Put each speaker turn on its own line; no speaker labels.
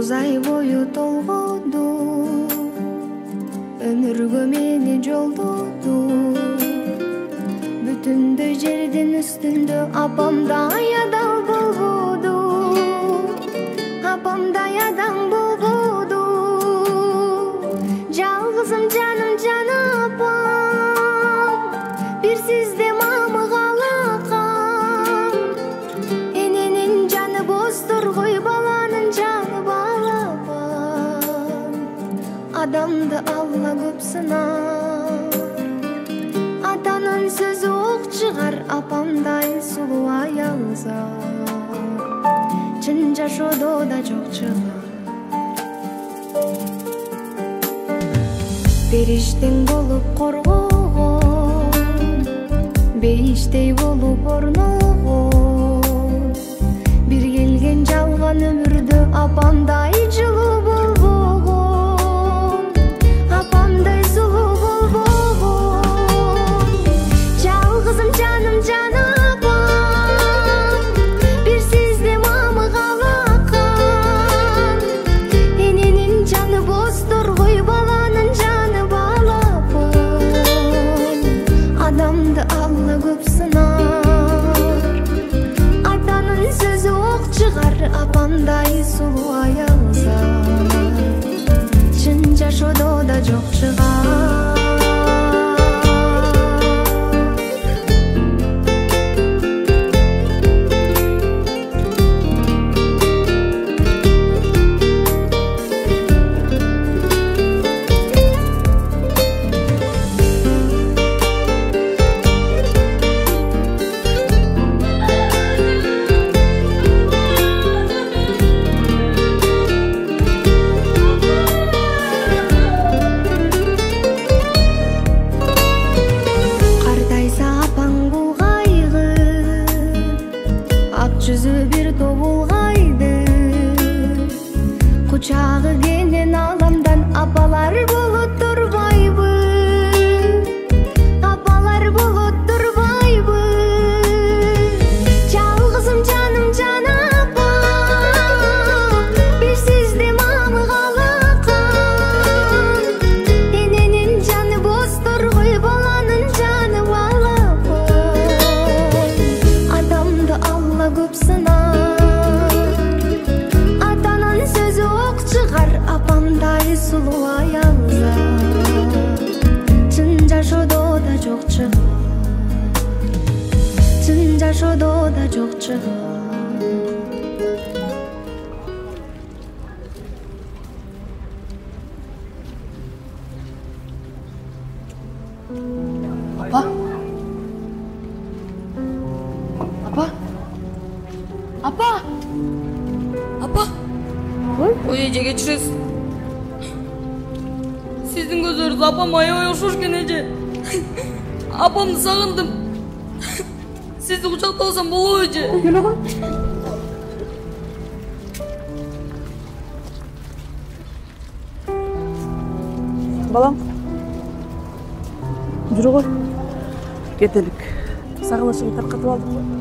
9 ай бою толгоду, өмүргө мени жолдоду. Бүтүндөй жердин үстүндө апамдай адам болбоду, апамдай адам болбоду. Жалгызым жаным жан апам, бир сизде мамы калакам. Эненин жаны боздур кой, баланын жаны балапан. Адамды Алла көп сынар, атанын сөзү ок чыгар. Апамдай сулуу аялза чын жашоодо да жок чыгар. Периштең болуп коргогон, бейиштей болуп орногон. Бир келген жалган өмүрдө апамдай жылуу болбогон, апамдай сулуу болбогон. Жалгызым жаным жан апам, бир сизде мамы калакан. Эненин жаны боздур кой, баланын жаны балапан. Адамды Алла көп сынар, атанын сөзү ок чыгар. Апамдай сулуу аялза чын жашоодо да жок чыгар. Жүзү бир тобулгайды, кучагы кенен аламдан апалар болот турбайбы, апалар болот турбайбы. Жалгызым жаным жан апам, бир сизде мамы калакан. Эненин жаны боздур кой, баланын жаны балапан. Адамды Алла көп сынар, атанын сөзү ок чыгар. Апамдай сулуу аялза чын жашоодо да жок чыгар, чын жашоодо да жок чыгар.
Апа? Апа? Апа? Апа? Ой, эже кечиресиз. Сиздин көзүңүз апам аябай окшош экен эже. Апамды сагындым. Сизди кучактап алсам болобу эже? Келе кой.
Балам, жүрө кой. Кетелик. Сагынычыңды таркатып алдым.